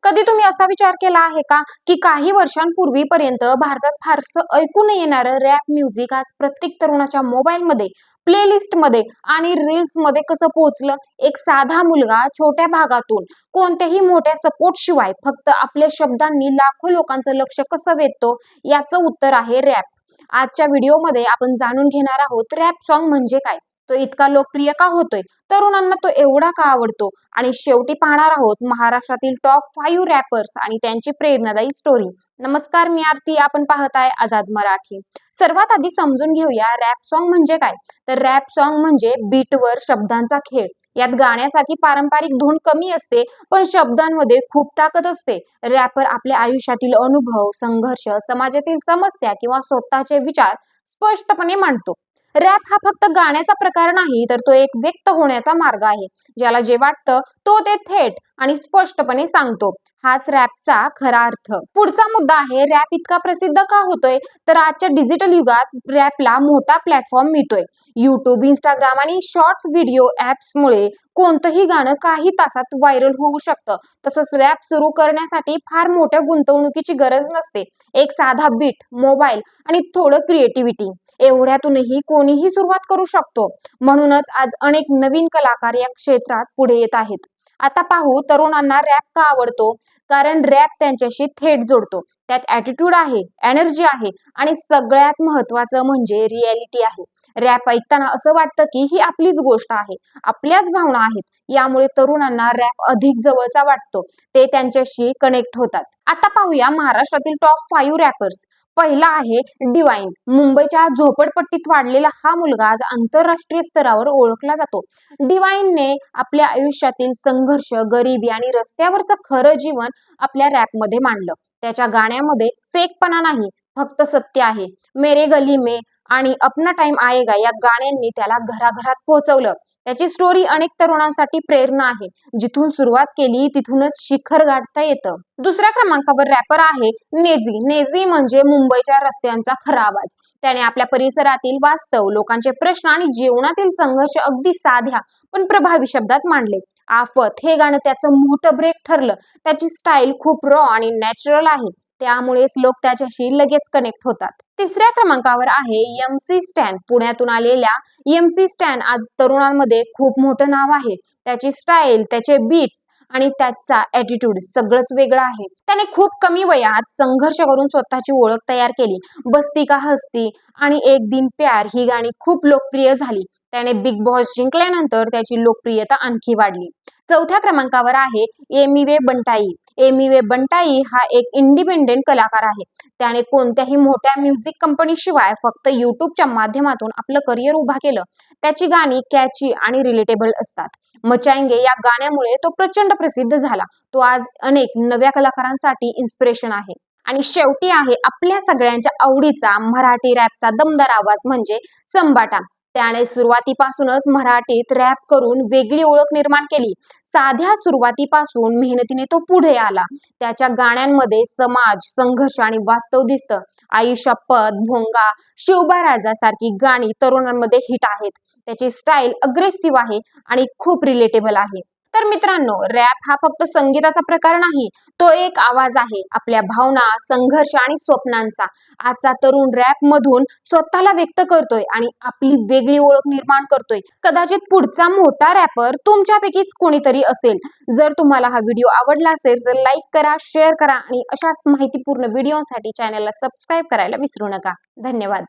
कधी तुम्ही असा विचार केला आहे का की काही वर्षांपूर्वीपर्यंत भारतात फारसं ऐकू न येणारं रॅप म्युझिक आज प्रत्येक तरुणाच्या मोबाईलमध्ये, प्लेलिस्ट मध्ये आणि रील्स मध्ये कसं पोहोचलं? एक साधा मुलगा छोट्या भागातून कोणत्याही मोठ्या सपोर्ट शिवाय फक्त आपल्या शब्दांनी लाखो लोकांचं लक्ष कसं वेधतो, याचं उत्तर आहे रॅप. आजच्या व्हिडिओमध्ये आपण जाणून घेणार आहोत रॅप सॉन्ग म्हणजे काय, तो इतका लोकप्रिय का होतोय, तरुणांना तो एवढा का आवडतो आणि शेवटी पाहणार आहोत महाराष्ट्रातील टॉप 5 रॅपर्स आणि त्यांची प्रेरणादायी स्टोरी. नमस्कार, मी आरती, आपण पाहत आहे आझाद मराठी. सर्वात आधी समजून घेऊया रॅप सॉन्ग म्हणजे काय. तर रॅप सॉन्ग म्हणजे बीटवर शब्दांचा खेळ. यात गाण्यासारखी पारंपरिक धून कमी असते, पण शब्दांमध्ये खूप ताकद असते. रॅपर आपल्या आयुष्यातील अनुभव, संघर्ष, समाजातील समस्या किंवा स्वतःचे विचार स्पष्टपणे मांडतो. रॅप हा फक्त गाण्याचा प्रकार नाही, तर तो एक व्यक्त होण्याचा मार्ग आहे. ज्याला जे वाटतं तो ते थेट आणि स्पष्टपणे सांगतो. हाच रॅपचा खरा अर्थ. पुढचा मुद्दा आहे रॅप इतका प्रसिद्ध का होतोय. तर आजच्या डिजिटल युगात रॅपला मोठा प्लॅटफॉर्म मिळतोय. युट्यूब, इंस्टाग्राम आणि शॉर्ट्स व्हिडिओ ऍप्समुळे कोणतंही गाणं काही तासात व्हायरल होऊ शकतं. तसंच रॅप सुरू करण्यासाठी फार मोठ्या गुंतवणुकीची गरज नसते. एक साधा बीट, मोबाईल आणि थोडं क्रिएटिव्हिटी, एवढ्यातूनही कोणीही सुरुवात करू शकतो. म्हणूनच आज अनेक नवीन कलाकार या क्षेत्रात पुढे येत आहेत. आता पाहू तरुणांना रॅप का आवडतो. कारण रॅप त्यांच्याशी थेट जोडतो. त्यात ऍटिट्यूड आहे, एनर्जी आहे आणि सगळ्यात महत्वाचं म्हणजे रियालिटी आहे. रॅप ऐकताना असं वाटतं की ही आपलीच गोष्ट आहे, आपल्याच भावना आहेत. यामुळे तरुणांना रॅप अधिक जवळचा वाटतो. ते त्यांच्याशी कनेक्ट होतात. आता पाहूया महाराष्ट्रातील टॉप 5 रॅपर्स. पहिला आहे डिवाइन. मुंबईच्या झोपडपट्टीत वाढलेला हा मुलगा आज आंतरराष्ट्रीय स्तरावर ओळखला जातो. डिवाइनने आपल्या आयुष्यातील संघर्ष, गरिबी आणि रस्त्यावरचं खरं जीवन आपल्या रॅपमध्ये मांडलं. त्याच्या गाण्यामध्ये फेकपणा नाही, फक्त सत्य आहे. मेरे गली में आणि अपना टाइम आएगा या गाण्यांनी त्याला घराघरात पोहोचवलं. त्याची स्टोरी अनेक तरुणांसाठी प्रेरणा आहे. जिथून सुरुवात केली तिथूनच शिखर गाठता येतं. दुसऱ्या क्रमांकावर रॅपर आहे नेझी. नेझी म्हणजे मुंबईच्या रस्त्यांचा खरा आवाज. त्याने आपल्या परिसरातील वास्तव, लोकांचे प्रश्न आणि जीवनातील संघर्ष अगदी साध्या पण प्रभावी शब्दात मांडले. आफत हे गाणं त्याचं मोठं ब्रेक ठरलं. त्याची स्टाईल खूप रॉ आणि नॅचरल आहे, त्यामुळेच लोक त्याच्याशी लगेच कनेक्ट होतात. तिसऱ्या क्रमांकावर आहे MC स्टॅन. पुण्यातून आलेल्या MC स्टॅन आज तरुणांमध्ये खूप मोठं नाव आहे. त्याची स्टाईल, त्याचे बीट्स आणि त्याचा ऍटिट्यूड सगळंच वेगळं आहे. त्याने खूप कमी वयात संघर्ष करून स्वतःची ओळख तयार केली. बस्ती का हस्ती आणि एक दिन प्यार ही गाणी खूप लोकप्रिय झाली. त्याने बिग बॉस जिंकल्यानंतर त्याची लोकप्रियता आणखी वाढली. चौथ्या क्रमांकावर आहे एमिवे बंटाई. एमिवे बंटाई हा एक इंडिपेंडेंट कलाकार आहे. त्याने कोणत्याही मोठ्या म्युझिक कंपनीशिवाय फक्त युट्यूबच्या माध्यमातून आपलं करिअर उभा केलं. त्याची गाणी कॅची आणि रिलेटेबल असतात. मचाएंगे या गाण्यामुळे तो प्रचंड प्रसिद्ध झाला. तो आज अनेक नव्या कलाकारांसाठी इन्स्पिरेशन आहे. आणि शेवटी आहे आपल्या सगळ्यांच्या आवडीचा मराठी रॅपचा दमदार आवाज म्हणजे संबाटा. त्याने सुरुवातीपासूनच मराठीत रॅप करून वेगळी ओळख निर्माण केली. साध्या सुरुवातीपासून मेहनतीने तो पुढे आला. त्याच्या गाण्यांमध्ये समाज, संघर्ष आणि वास्तव दिसतं. आई शपथ, भोंगा, शिवबा राजा सारखी गाणी तरुणांमध्ये हिट आहेत. त्याची स्टाईल अग्रेसिव्ह आहे आणि खूप रिलेटेबल आहे. तर मित्रांनो, रॅप हा फक्त संगीताचा प्रकार नाही, तो एक आवाज आहे आपल्या भावना, संघर्ष आणि स्वप्नांचा. आजचा तरुण रॅप मधून स्वतःला व्यक्त करतोय आणि आपली वेगळी ओळख निर्माण करतोय. कदाचित पुढचा मोठा रॅपर तुमच्यापैकीच कोणीतरी असेल. जर तुम्हाला हा व्हिडिओ आवडला असेल तर लाईक करा, शेअर करा आणि अशाच माहितीपूर्ण व्हिडिओसाठी चॅनलला सबस्क्राईब करायला विसरू नका. धन्यवाद.